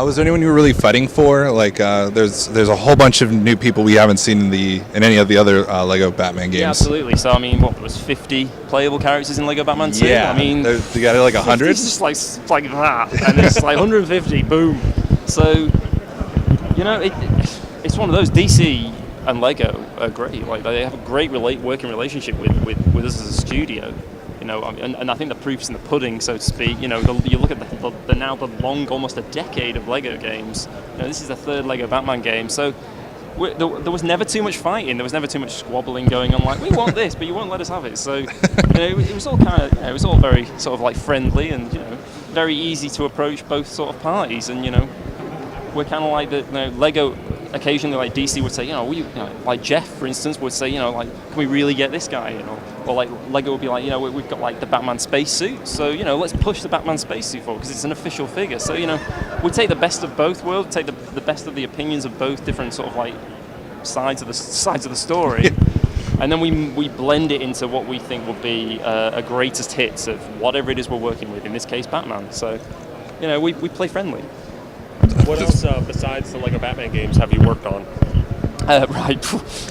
Was there anyone you were really fighting for? Like, there's a whole bunch of new people we haven't seen in any of the other Lego Batman games. Yeah, absolutely. So I mean, what, there was 50 playable characters in Lego Batman 2? Yeah, I mean, you got like 100. It's just like that, and it's like 150. Boom. So it's one of those. DC and Lego are great. Like they have a great working relationship with us as a studio. And I think the proof's in the pudding, so to speak. You look at the almost a decade of Lego games. This is the third Lego Batman game, so there was never too much fighting. There was never too much squabbling going on. Like, we want this, but you won't let us have it. So it was all it was all very sort of like friendly and very easy to approach both sort of parties. And we're kind of like the Lego. Occasionally, like DC would say, like Jeff, for instance, would say, like, can we really get this guy? Or like Lego would be like, we've got like the Batman spacesuit, so let's push the Batman spacesuit forward because it's an official figure. So we take the best of both worlds, take the best of the opinions of both different sort of like sides of the story, and then we blend it into what we think will be a greatest hits of whatever it is we're working with. In this case, Batman. So we play friendly. What else besides the Lego Batman games have you worked on? Right.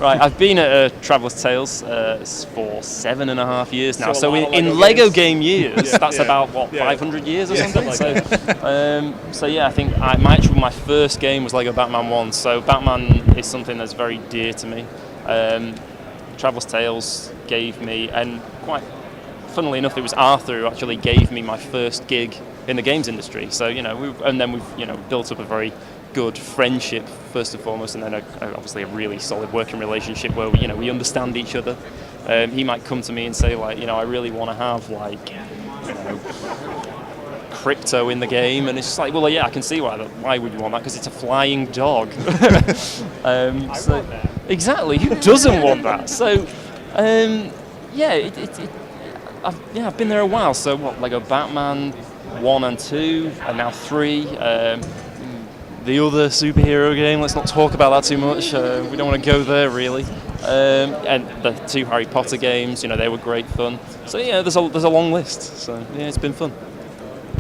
I've been at Traveller's Tales for 7.5 years now. So in Lego game years, that's about 500 years or something. So I think my first game was Lego Batman 1. So Batman is something that's very dear to me. Traveller's Tales gave me, and quite funnily enough, it was Arthur who actually gave me my first gig in the games industry. So we've built up a very good friendship first and foremost, and then obviously a really solid working relationship where we understand each other. He might come to me and say like, I really want to have like crypto in the game, and it's just like, well, yeah, I can see why would you want that, because it's a flying dog. I want that. Exactly, who doesn't want that? So I've been there a while. So Lego Batman 1 and 2, and now 3. The other superhero game, let's not talk about that too much. We don't want to go there, really. And the 2 Harry Potter games, they were great fun. So yeah, there's a long list. So yeah, it's been fun.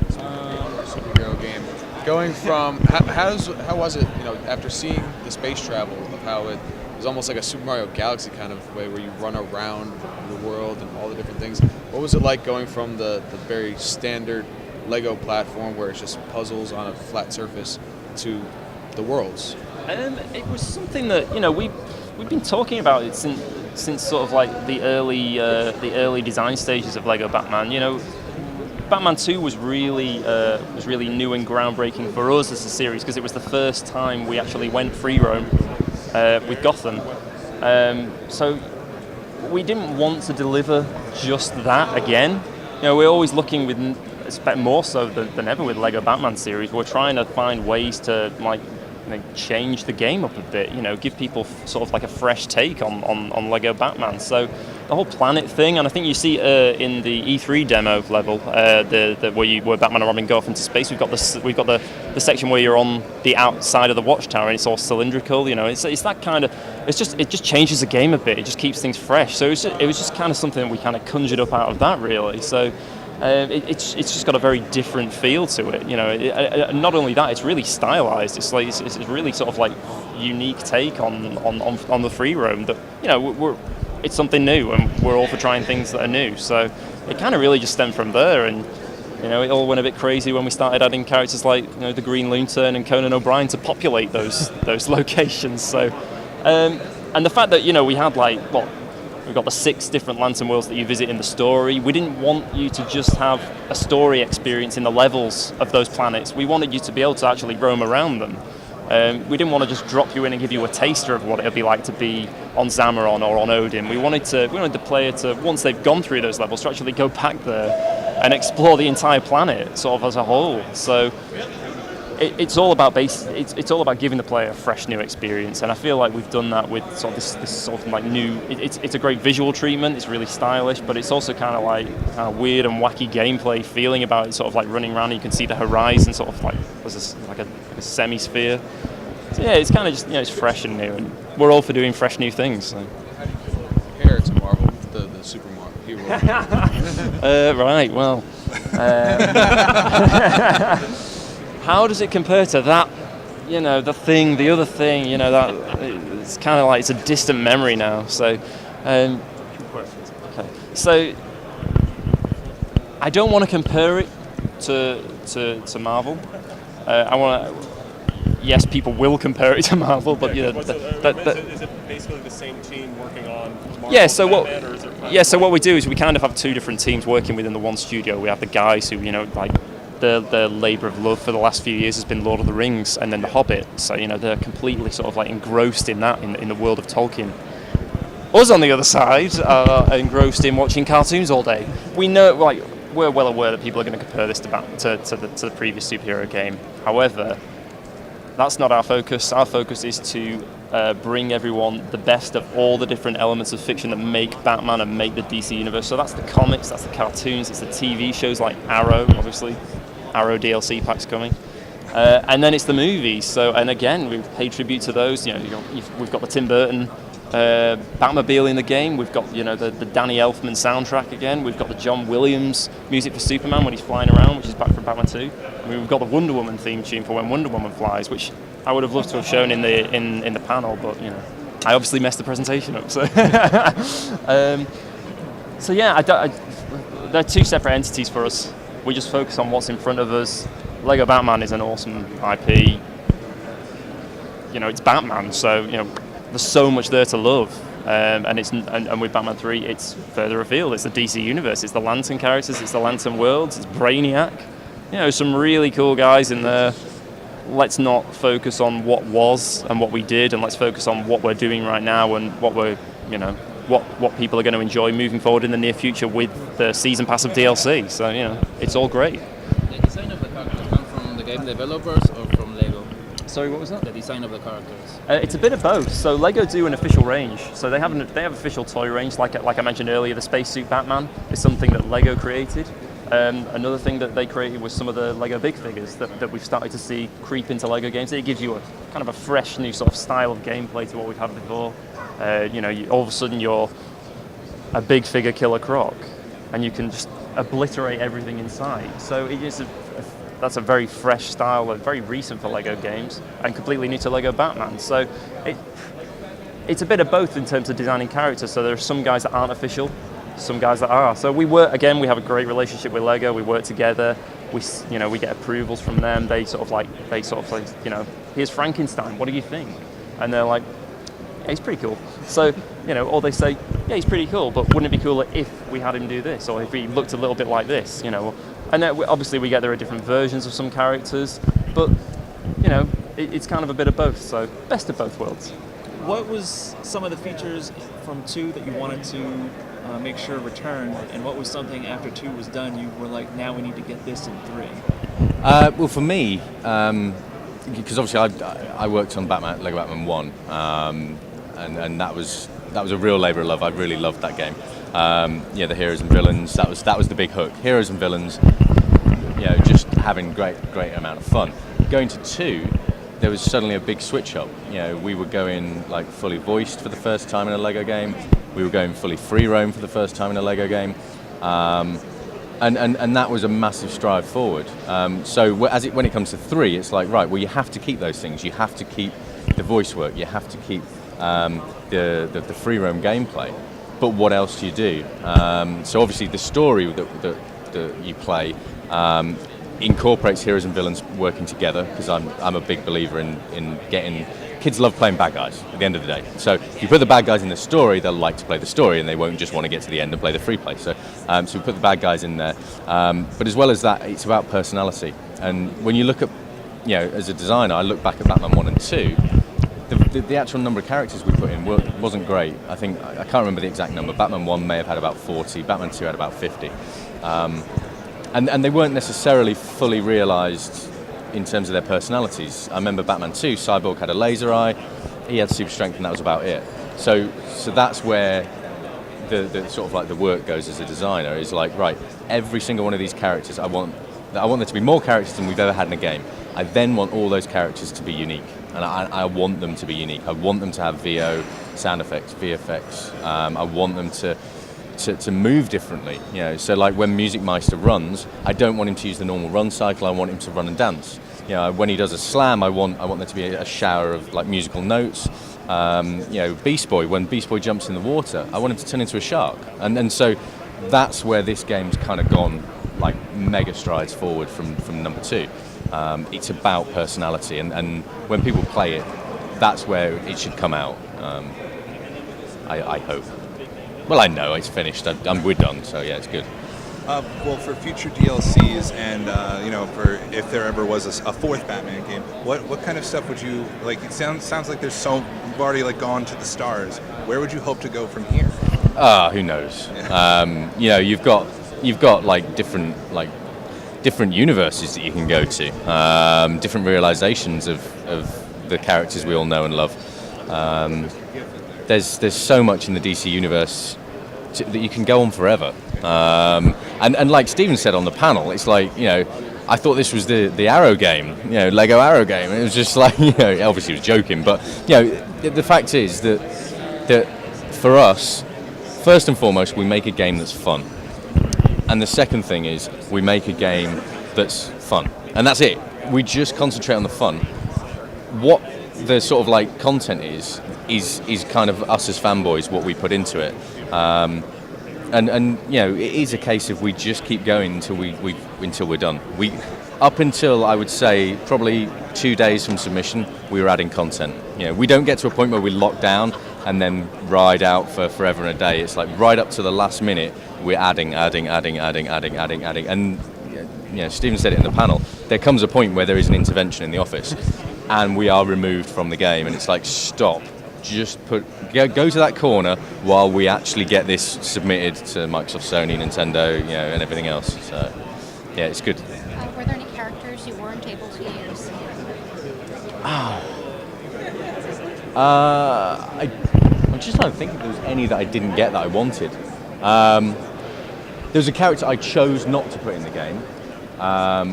Superhero game. Going from how was it? After seeing the space travel of how it was almost like a Super Mario Galaxy kind of way where you run around the world and all the different things. What was it like going from the very standard Lego platform where it's just puzzles on a flat surface to the worlds? It was something that we've been talking about it since sort of like the early design stages of Lego Batman. Batman 2 was really new and groundbreaking for us as a series because it was the first time we actually went free roam with Gotham. So we didn't want to deliver just that again. We're always looking with, more so than ever with Lego Batman series, we're trying to find ways to change the game up a bit, give people sort of like a fresh take on Lego Batman. So the whole planet thing, and I think you see in the E3 demo level, where Batman and Robin go off into space, we've got the section where you're on the outside of the watchtower and it's all cylindrical. It's that kind of, it just changes the game a bit. It just keeps things fresh. So it was just kind of something that we kind of conjured up out of that, really. So. It's just got a very different feel to it, not only that, it's really stylized. It's really sort of like unique take on the free roam that it's something new, and we're all for trying things that are new. So it kind of really just stemmed from there, and it all went a bit crazy when we started adding characters like the Green Lantern and Conan O'Brien to populate those locations. So and the fact that we had we've got the 6 different Lantern worlds that you visit in the story. We didn't want you to just have a story experience in the levels of those planets. We wanted you to be able to actually roam around them. We didn't want to just drop you in and give you a taster of what it would be like to be on Zamaron or on Odin. We wanted the player to, once they've gone through those levels, to actually go back there and explore the entire planet sort of as a whole. So it's all about it's all about giving the player a fresh new experience, and I feel like we've done that with sort of this sort of like new. It's a great visual treatment. It's really stylish, but it's also kind of weird and wacky gameplay feeling about it. Sort of like running around, and you can see the horizon, sort of like there's like a semi-sphere. So yeah, it's kind of just it's fresh and new, and we're all for doing fresh new things. So. How do you compare it to Marvel, the Super Mario hero? Right. Well. how does it compare to that? You know, the thing, the other thing. You know, that it's kind of like it's a distant memory now. So, okay. So, I don't want to compare it to Marvel. I want to. Yes, people will compare it to Marvel, but is it basically the same team working on Marvel? Yeah. So Batman, or is it so what we do is we kind of have two different teams working within the one studio. We have the guys who, you know, like their labour of love for the last few years has been Lord of the Rings and then The Hobbit. So, you know, they're completely sort of like engrossed in that in the world of Tolkien. Us on the other side are engrossed in watching cartoons all day. We know, like, we're well aware that people are going to compare this to the previous superhero game. However, that's not our focus. Our focus is to bring everyone the best of all the different elements of fiction that make Batman and make the DC universe. So that's the comics, that's the cartoons, it's the TV shows like Arrow, obviously. Arrow DLC pack's coming. And then it's the movies. So, and again, we've paid tribute to those. You know, we've got the Tim Burton Batmobile in the game. We've got, you know, the Danny Elfman soundtrack again. We've got the John Williams music for Superman when he's flying around, which is back from Batman 2. I mean, we've got the Wonder Woman theme tune for when Wonder Woman flies, which I would have loved to have shown in the panel, but, you know, I obviously messed the presentation up. So, so yeah, they're two separate entities for us. We just focus on what's in front of us. Lego Batman is an awesome IP. You know, it's Batman, so, you know, there's so much there to love. And with Batman 3, it's further afield. It's the DC universe. It's the Lantern characters. It's the Lantern worlds. It's Brainiac. You know, some really cool guys in there. Let's not focus on what was and what we did, and let's focus on what we're doing right now and what we're, you know, what people are going to enjoy moving forward in the near future with the season pass of DLC. So, you know, it's all great. The design of the characters come from the game developers or from Lego? Sorry, what was that? The design of the characters. It's a bit of both. So Lego do an official range. So they have official toy range. Like I mentioned earlier, the spacesuit Batman is something that Lego created. Another thing that they created was some of the Lego big figures that we've started to see creep into Lego games. It gives you a kind of a fresh new sort of style of gameplay to what we've had before. You know, all of a sudden you're a big figure Killer Croc, and you can just obliterate everything inside. So it is that's a very fresh style, very recent for Lego games, and completely new to Lego Batman. So it's a bit of both in terms of designing characters. So there are some guys that aren't official, some guys that are. So we have a great relationship with Lego. We work together. We get approvals from them. They sort of say, you know, here's Frankenstein. What do you think? And they're like, yeah, he's pretty cool. So, you know, or they say, yeah, he's pretty cool, but wouldn't it be cooler if we had him do this, or if he looked a little bit like this, you know? And then obviously we get there are different versions of some characters, but, you know, it's kind of a bit of both. So best of both worlds. What was some of the features from 2 that you wanted to make sure returned, and what was something after 2 was done you were like, now we need to get this in 3? Well, for me, because obviously I worked on Lego Batman 1, and that was a real labour of love. I really loved that game. Yeah, the heroes and villains, that was the big hook. Heroes and villains, you know, just having great amount of fun. Going to 2, there was suddenly a big switch up. You know, we were going like fully voiced for the first time in a Lego game. We were going fully free roam for the first time in a Lego game. And that was a massive stride forward. So when it comes to 3, it's like, right, well, you have to keep those things. You have to keep the voice work. You have to keep the free roam gameplay. But what else do you do? So obviously the story that you play incorporates heroes and villains working together, because I'm a big believer in getting... Kids love playing bad guys at the end of the day. So if you put the bad guys in the story, they'll like to play the story, and they won't just want to get to the end and play the free play. So we put the bad guys in there. But as well as that, it's about personality. And when you look at, you know, as a designer, I look back at Batman 1 and 2, the actual number of characters we put in wasn't great. I think, I can't remember the exact number. Batman 1 may have had about 40, Batman 2 had about 50. And they weren't necessarily fully realised in terms of their personalities. I remember Batman 2, Cyborg had a laser eye, he had super strength, and that was about it. So that's where the sort of like the work goes as a designer, is like, right, every single one of these characters, I want there to be more characters than we've ever had in a game. I then want all those characters to be unique, and I want them to be unique. I want them to have VO, sound effects, VFX. I want them to move differently, you know. So like when Music Meister runs, I don't want him to use the normal run cycle. I want him to run and dance. You know, when he does a slam, I want there to be a shower of like musical notes. You know, Beast Boy, when Beast Boy jumps in the water, I want him to turn into a shark. And so that's where this game's kind of gone like mega strides forward from number 2. It's about personality, and when people play it, that's where it should come out. I hope. Well, I know it's finished. We're done, so yeah, it's good. Well, for future DLCs and you know, for if there ever was a 4th Batman game, what kind of stuff would you like? It sounds like you've already like gone to the stars. Where would you hope to go from here? Who knows? Yeah. You know, you've got like different universes that you can go to, different realizations of the characters we all know and love. There's so much in the DC universe that you can go on forever. And like Steven said on the panel, it's like, you know, I thought this was the Arrow game, you know, Lego Arrow game. It was just like, you know, obviously he was joking, but you know, the fact is that for us, first and foremost, we make a game that's fun. And the second thing is we make a game that's fun. And that's it. We just concentrate on the fun. What the sort of like content is kind of us as fanboys, what we put into it. And you know, it is a case of we just keep going until we're done. Up until I would say probably 2 days from submission, we were adding content. You know, we don't get to a point where we lock down and then ride out for forever and a day. It's like right up to the last minute, we're adding. And you know, Steven said it in the panel. There comes a point where there is an intervention in the office, and we are removed from the game. And it's like, stop. Just go to that corner while we actually get this submitted to Microsoft, Sony, Nintendo, you know, and everything else. So, yeah, it's good. Were there any characters you weren't able to use? I'm just trying to think if there was any that I didn't get that I wanted. There was a character I chose not to put in the game,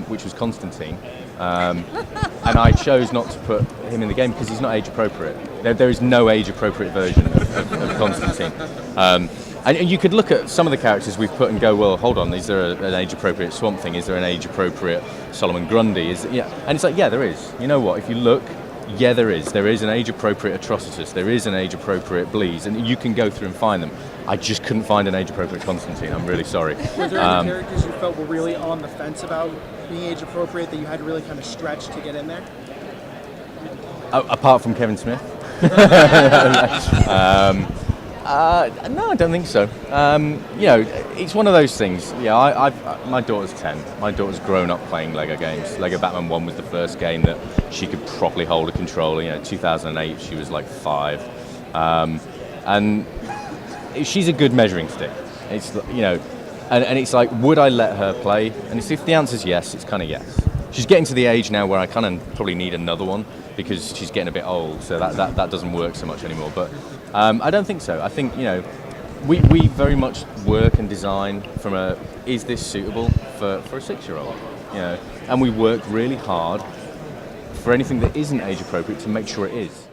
which was Constantine. And I chose not to put him in the game because he's not age appropriate. There is no age appropriate version of Constantine. And you could look at some of the characters we've put and go, well, hold on, is there an age appropriate Swamp Thing? Is there an age appropriate Solomon Grundy? And it's like, yeah, there is. You know what? If you look, yeah, there is. There is an age appropriate Atrocitus. There is an age appropriate Bleeze, and you can go through and find them. I just couldn't find an age appropriate Constantine. I'm really sorry. Were there any characters you felt were really on the fence about being age appropriate that you had to really kind of stretch to get in there? Apart from Kevin Smith? No, I don't think so. You know, it's one of those things. Yeah, my daughter's 10. My daughter's grown up playing Lego games. Lego Batman 1 was the first game that she could properly hold a controller. You know, 2008, she was like 5. And she's a good measuring stick. It's, you know, and it's like, would I let her play? And if the answer's yes, it's kind of yes. She's getting to the age now where I kind of probably need another one because she's getting a bit old, so that doesn't work so much anymore. But I don't think so. I think, you know, we very much work and design from is this suitable for a 6-year-old? You know, and we work really hard for anything that isn't age appropriate to make sure it is.